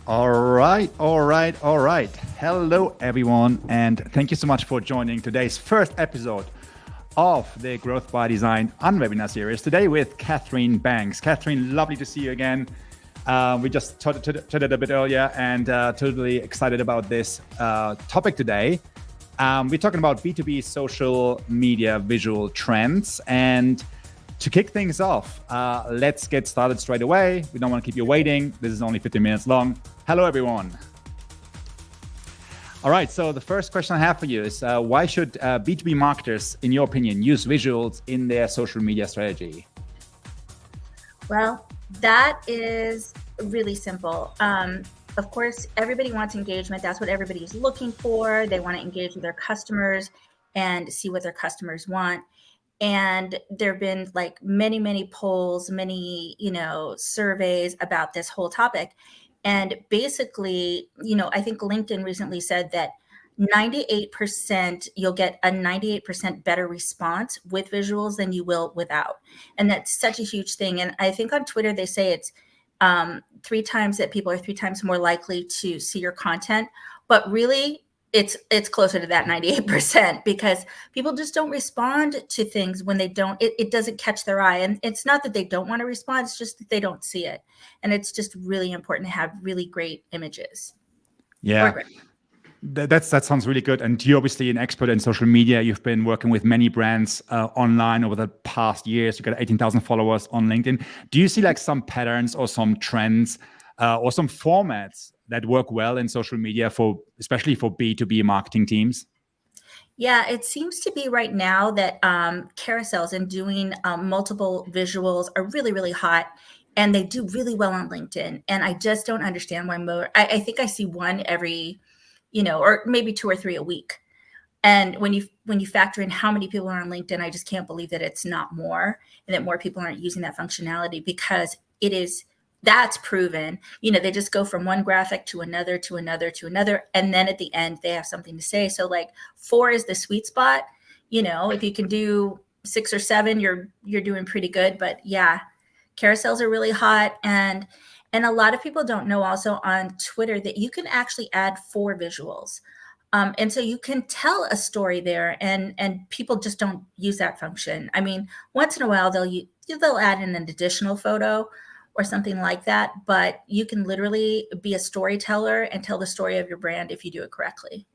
All right. Hello, everyone, and thank you so much for joining today's first episode of the Growth by Design webinar series. Today with Catherine Banks. Catherine, lovely to see you again. We just chatted a bit earlier and totally excited about this topic today. We're talking about B2B social media visual trends. And to kick things off, let's get started straight away. We don't want to keep you waiting. This is only 15 minutes long. Hello, everyone. All right, so the first question I have for you is why should B2B marketers, in your opinion, use visuals in their social media strategy? Well, that is really simple. Of course, everybody wants engagement. That's what everybody is looking for. They want to engage with their customers and see what their customers want. And there have been like many polls, many, surveys about this whole topic. And basically, I think LinkedIn recently said that 98%, you'll get a 98% better response with visuals than you will without. And that's such a huge thing. And I think on Twitter, they say it's three times more likely to see your content, but really it's closer to that 98% because people just don't respond to things when they don't, it doesn't catch their eye. And it's not that they don't want to respond, it's just that they don't see it. And it's just really important to have really great images. Yeah. That sounds really good. And you're obviously an expert in social media. You've been working with many brands online over the past years. You've got 18,000 followers on LinkedIn. Do you see like some patterns or some trends or some formats that work well in social media especially for B2B marketing teams? Yeah, it seems to be right now that carousels and doing multiple visuals are really, really hot. And they do really well on LinkedIn. And I just don't understand why more. I think I see one every, or maybe 2 or 3 a week. And when you factor in how many people are on LinkedIn, I just can't believe that it's not more and that more people aren't using that functionality because that's proven. They just go from one graphic to another, to another, to another. And then at the end, they have something to say. So like 4 is the sweet spot. If you can do 6 or 7, you're doing pretty good. But yeah, carousels are really hot. And a lot of people don't know also on Twitter that you can actually add 4 visuals. And so you can tell a story there and people just don't use that function. I mean, once in a while, they'll add in an additional photo or something like that, but you can literally be a storyteller and tell the story of your brand if you do it correctly.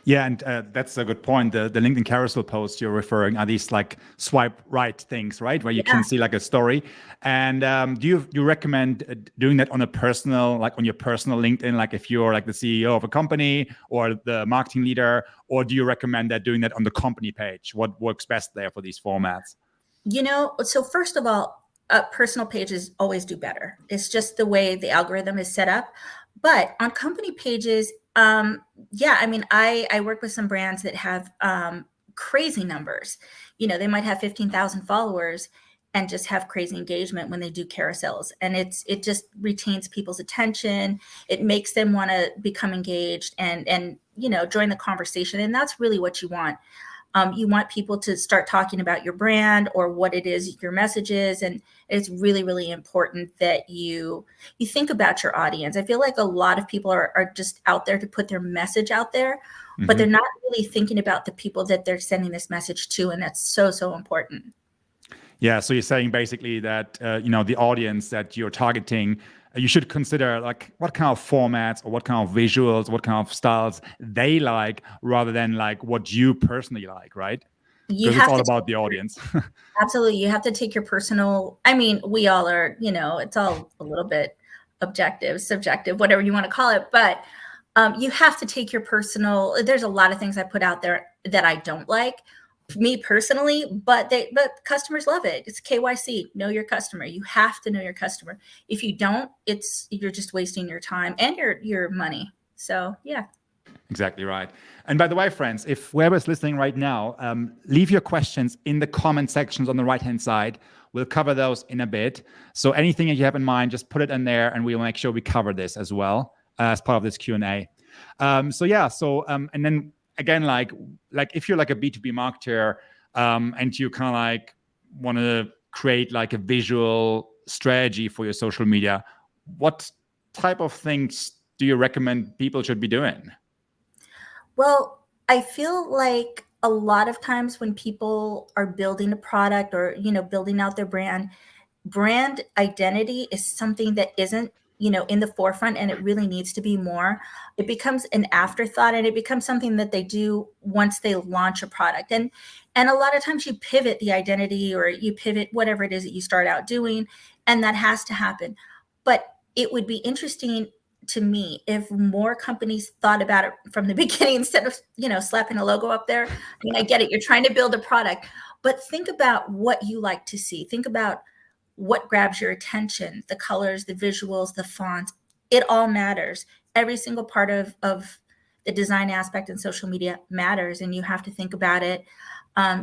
Yeah, and that's a good point. The LinkedIn carousel posts you're referring are these like swipe right things, right? Where you can see like a story. And do you recommend doing that on a personal, like on your personal LinkedIn, like if you're like the CEO of a company or the marketing leader, or do you recommend that doing that on the company page? What works best there for these formats? So first of all, personal pages always do better. It's just the way the algorithm is set up. But on company pages, I work with some brands that have crazy numbers. They might have 15,000 followers and just have crazy engagement when they do carousels. And it just retains people's attention. It makes them want to become engaged and join the conversation. And that's really what you want. You want people to start talking about your brand or what it is your message is. And it's really, really important that you think about your audience. I feel like a lot of people are just out there to put their message out there, but they're not really thinking about the people that they're sending this message to. And that's so, so important. Yeah, so you're saying basically that, the audience that you're targeting, you should consider like what kind of formats or what kind of visuals, what kind of styles they like rather than like what you personally like, right? Because it's all about the audience. Absolutely. You have to take your personal, we all are, it's all a little bit objective, subjective, whatever you want to call it. But you have to take your personal, there's a lot of things I put out there that I don't like, me personally, but customers love it. It's KYC, know your customer. You have to know your customer. If you don't, you're just wasting your time and your money. So yeah. Exactly right. And by the way, friends, if whoever's listening right now, leave your questions in the comment sections on the right-hand side. We'll cover those in a bit. So anything that you have in mind, just put it in there and we'll make sure we cover this as well as part of this Q&A. And then again, like if you're like a B2B marketer and you kind of like want to create like a visual strategy for your social media, what type of things do you recommend people should be doing? Well, I feel like a lot of times when people are building a product or, building out their brand identity is something that isn't, in the forefront, and it really needs to be more. It becomes an afterthought, and it becomes something that they do once they launch a product. And a lot of times you pivot the identity, or you pivot whatever it is that you start out doing, and that has to happen. But it would be interesting to me if more companies thought about it from the beginning instead of, slapping a logo up there. I mean, I get it, you're trying to build a product, but think about what you like to see. Think about what grabs your attention, the colors, the visuals, the fonts. It all matters. Every single part of the design aspect in social media matters, and you have to think about it.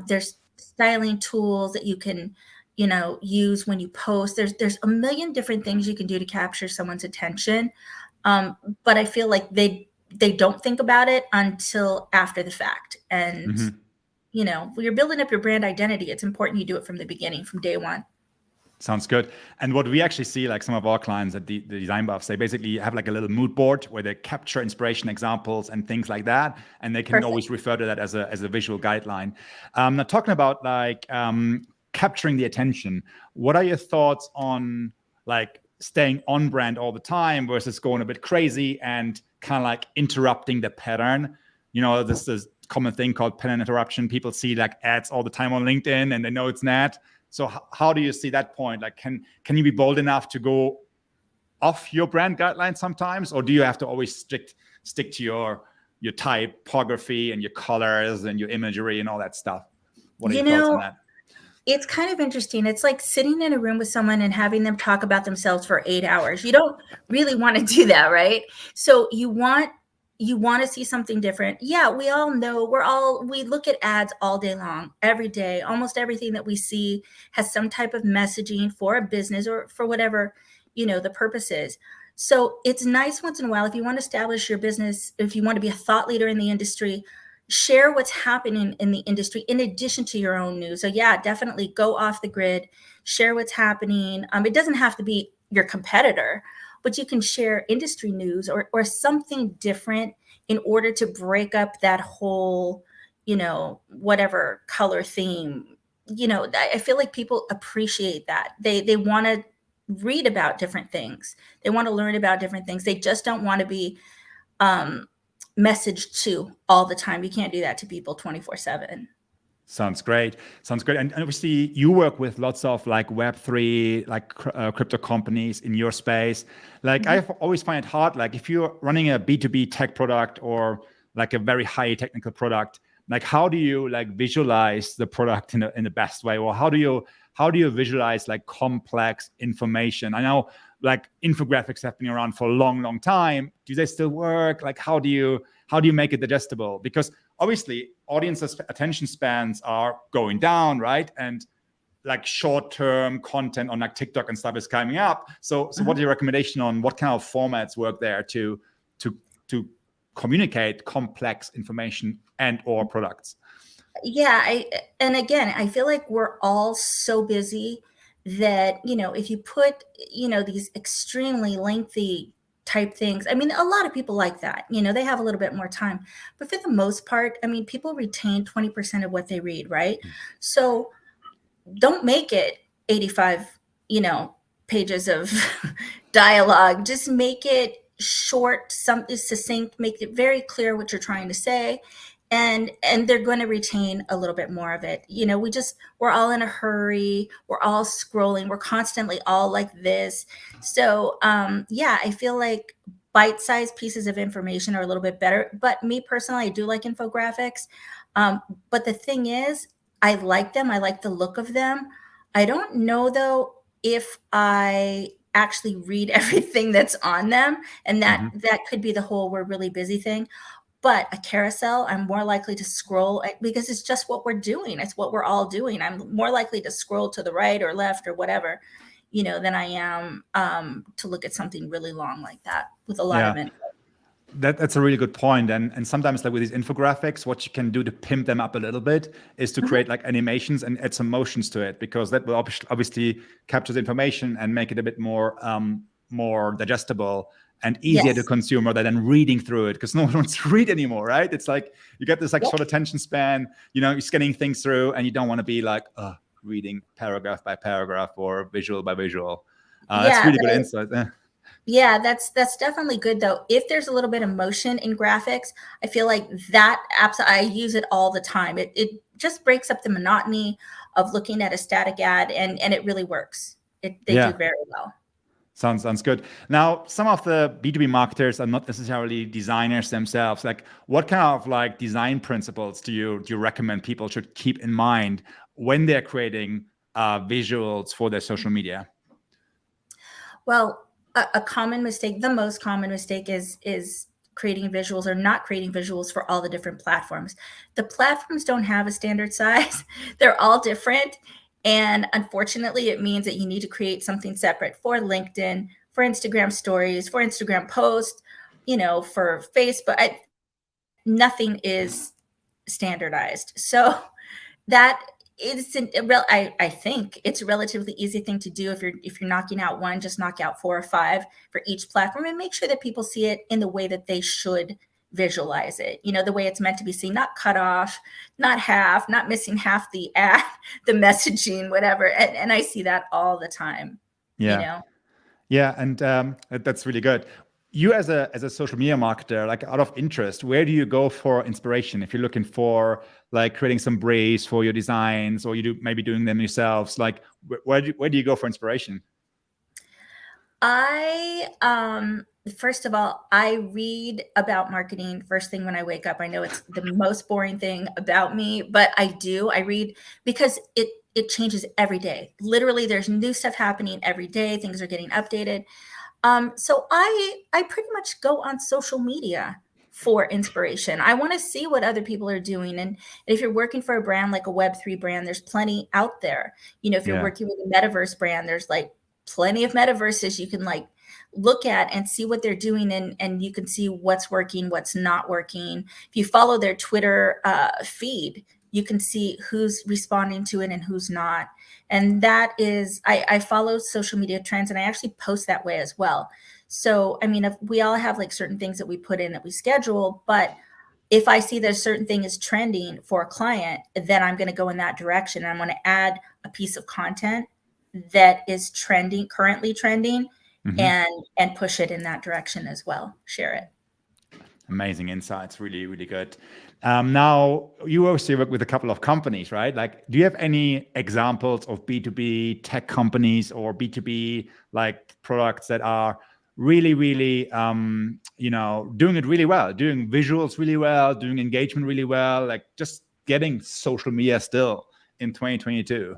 There's styling tools that you can, use when you post. There's a million different things you can do to capture someone's attention. But I feel like they don't think about it until after the fact. And, when you're building up your brand identity, it's important you do it from the beginning, from day one. Sounds good. And what we actually see, like some of our clients at the Design Buffs, they basically have like a little mood board where they capture inspiration examples and things like that. And they can Perfect. always refer to that as a visual guideline. Now talking about like capturing the attention, what are your thoughts on like staying on brand all the time versus going a bit crazy and kind of like interrupting the pattern? This is a common thing called pattern interruption. People see like ads all the time on LinkedIn and they know it's not. So how do you see that point? Like, can you be bold enough to go off your brand guidelines sometimes, or do you have to always stick to your typography and your colors and your imagery and all that stuff? What are your thoughts on that? It's kind of interesting. It's like sitting in a room with someone and having them talk about themselves for 8 hours. You don't really want to do that, right? So you want to see something different. Yeah, we all know we look at ads all day long, every day. Almost everything that we see has some type of messaging for a business or for whatever, the purpose is. So it's nice once in a while, if you want to establish your business, if you want to be a thought leader in the industry, share what's happening in the industry in addition to your own news. So yeah, definitely go off the grid, share what's happening. It doesn't have to be your competitor, but you can share industry news or something different in order to break up that whole, whatever color theme. I feel like people appreciate that. They want to read about different things. They want to learn about different things. They just don't want to be messaged to all the time. You can't do that to people 24/7. Sounds great. And obviously you work with lots of like Web3, like crypto companies in your space. Like I always find it hard, like if you're running a B2B tech product or like a very high technical product, like how do you like visualize the product in the best way? Or how do you visualize like complex information? I know like infographics have been around for a long time. Do they still work? Like how do you make it digestible? Because obviously audiences' attention spans are going down, right? And like short-term content on like TikTok and stuff is coming up. So what's your recommendation on what kind of formats work there to communicate complex information and or products? Yeah, and again, I feel like we're all so busy that, if you put, these extremely lengthy type things. I mean, a lot of people like that, they have a little bit more time, but for the most part, I mean, people retain 20% of what they read, right? So don't make it 85, pages of dialogue. Just make it short, something succinct, make it very clear what you're trying to say. And they're going to retain a little bit more of it. We're all in a hurry. We're all scrolling. We're constantly all like this. So yeah, I feel like bite-sized pieces of information are a little bit better. But me personally, I do like infographics. But the thing is, I like them. I like the look of them. I don't know though if I actually read everything that's on them, and that could be the whole "we're really busy" thing. But a carousel, I'm more likely to scroll because it's just what we're doing. It's what we're all doing. I'm more likely to scroll to the right or left or whatever, than I am to look at something really long like that with a lot of info. That's a really good point. And sometimes like with these infographics, what you can do to pimp them up a little bit is to create like animations and add some motions to it, because that will obviously capture the information and make it a bit more digestible. and easier to Yes. consume rather than reading through it, because no one wants to read anymore, right? It's like you get this like short attention span, you're scanning things through, and you don't want to be like reading paragraph by paragraph or visual by visual. That's Yeah. really good insight. Yeah, that's definitely good though. If there's a little bit of motion in graphics, I feel like that apps I use it all the time. It just breaks up the monotony of looking at a static ad, and it really works. They do very well. Sounds good. Now, some of the B2B marketers are not necessarily designers themselves. Like, what kind of like design principles do you recommend people should keep in mind when they're creating visuals for their social media? Well, a common mistake, the most common mistake is creating visuals or not creating visuals for all the different platforms. The platforms don't have a standard size. They're all different. And unfortunately, it means that you need to create something separate for LinkedIn, for Instagram stories, for Instagram posts, for Facebook. Nothing is standardized. So that I think it's a relatively easy thing to do. If you're knocking out one, just knock out 4 or 5 for each platform and make sure that people see it in the way that they should visualize it, the way it's meant to be seen, not cut off, not half, not missing half the ad, the messaging, whatever. And I see that all the time. Yeah. And that's really good. You as a social media marketer, like out of interest, where do you go for inspiration? If you're looking for like creating some briefs for your designs, or maybe doing them yourselves, like where do you go for inspiration? First of all, I read about marketing first thing when I wake up. I know it's the most boring thing about me, but I read because it changes every day. Literally, there's new stuff happening every day. Things are getting updated. So I pretty much go on social media for inspiration. I want to see what other people are doing. And if you're working for a brand like a Web3 brand, there's plenty out there. If you're working with a metaverse brand, there's like plenty of metaverses you can like look at and see what they're doing, and you can see what's working, what's not working. If you follow their Twitter feed, you can see who's responding to it and who's not. And that is, I follow social media trends, and I actually post that way as well. So, I mean, if we all have like certain things that we put in that we schedule, but if I see that a certain thing is trending for a client, then I'm going to go in that direction. And I'm going to add a piece of content that is currently trending, and push it in that direction as well. Share it. Amazing insights. Really, really good. Now, you also work with a couple of companies, right? Like, do you have any examples of B2B tech companies or B2B like products that are really, really, doing it really well, doing visuals really well, doing engagement really well, like just getting social media still in 2022?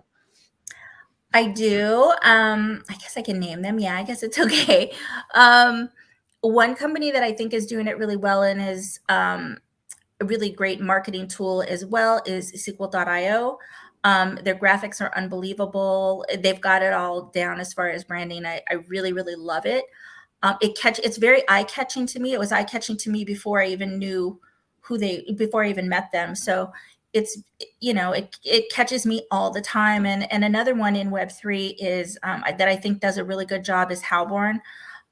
I do. I guess I can name them. Yeah, I guess it's okay. One company that I think is doing it really well and is a really great marketing tool as well is Sequel.io. Their graphics are unbelievable. They've got it all down as far as branding. I really, really love it. It's very eye-catching to me. It was eye-catching to me before I even knew before I even met them. So it's, it catches me all the time. And another one in Web3 is that I think does a really good job is Howborn.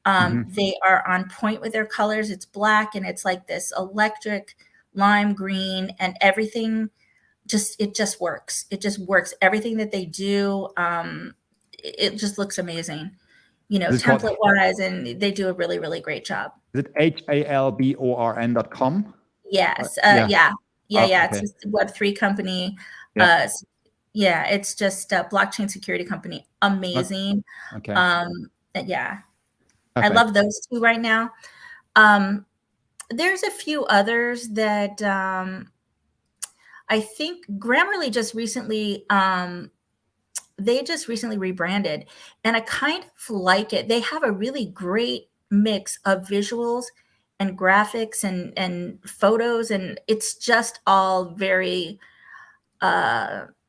They are on point with their colors. It's black and it's like this electric lime green, and everything it just works. It just works. Everything that they do, it just looks amazing, template wise, and they do a really, really great job. Is it halborn.com? Yes. Yeah. Yeah. Okay. It's a Web3 company. Yeah. It's just a blockchain security company. Amazing. Okay. Yeah. Perfect. I love those two right now. There's a few others that I think Grammarly just recently rebranded, and I kind of like it. They have a really great mix of visuals and graphics and photos, and it's just all very it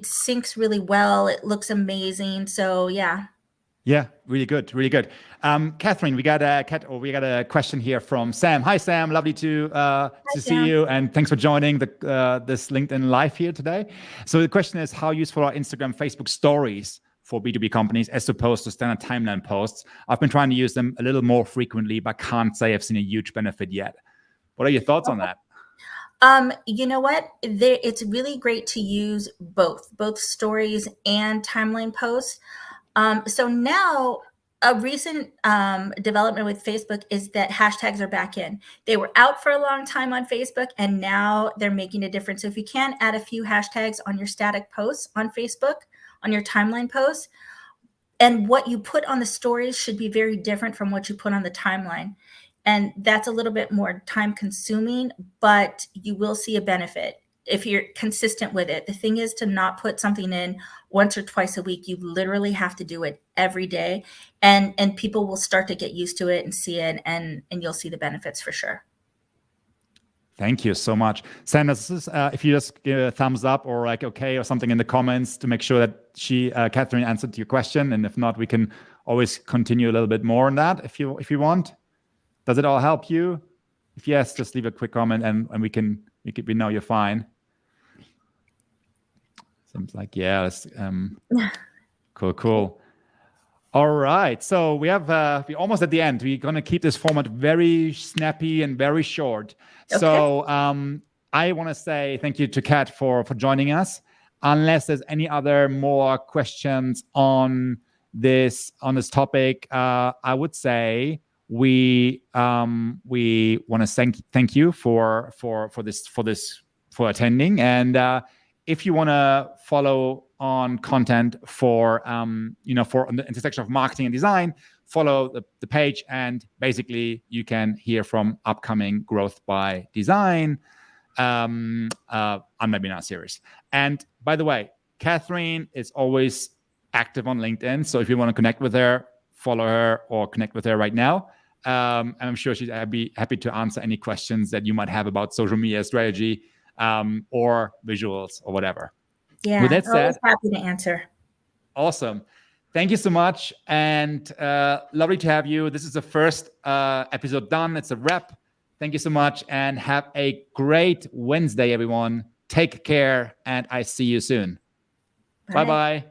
syncs really well. It looks amazing. So yeah. Yeah, really good, really good. Catherine, we got a question here from Sam. Hi, Sam. Lovely to see you, and thanks for joining this LinkedIn Live here today. So the question is, how useful are Instagram, Facebook stories for B2B companies as opposed to standard timeline posts. I've been trying to use them a little more frequently, but can't say I've seen a huge benefit yet. What are your thoughts on that? You know what? It's really great to use both stories and timeline posts. So now a recent development with Facebook is that hashtags are back in. They were out for a long time on Facebook, and now they're making a difference. So if you can add a few hashtags on your static posts on Facebook, on your timeline posts, and what you put on the stories should be very different from what you put on the timeline. And that's a little bit more time consuming, but you will see a benefit if you're consistent with it. The thing is to not put something in once or twice a week. You literally have to do it every day, and people will start to get used to it and see it, and you'll see the benefits for sure. Thank you so much. Sandra, if you just give a thumbs up or like okay or something in the comments to make sure that Catherine answered your question. And if not, we can always continue a little bit more on that if you want. Does it all help you? If yes, just leave a quick comment and we know you're fine. Seems like that's cool. All right, so we're almost at the end. We're gonna keep this format very snappy and very short. Okay. So I want to say thank you to Kat for joining us. Unless there's any other more questions on this topic, I would say we want to thank you for attending, and if you want to follow on content for the intersection of marketing and design, follow the page, and basically you can hear from upcoming Growth by Design webinar series. And by the way, Catherine is always active on LinkedIn, so if you want to connect with her, follow her or connect with her right now. And I'm sure she'd be happy to answer any questions that you might have about social media strategy or visuals or whatever. Yeah, with that said, always happy to answer. Awesome. Thank you so much. And lovely to have you. This is the first episode done. It's a wrap. Thank you so much and have a great Wednesday, everyone. Take care and I see you soon. Bye-bye.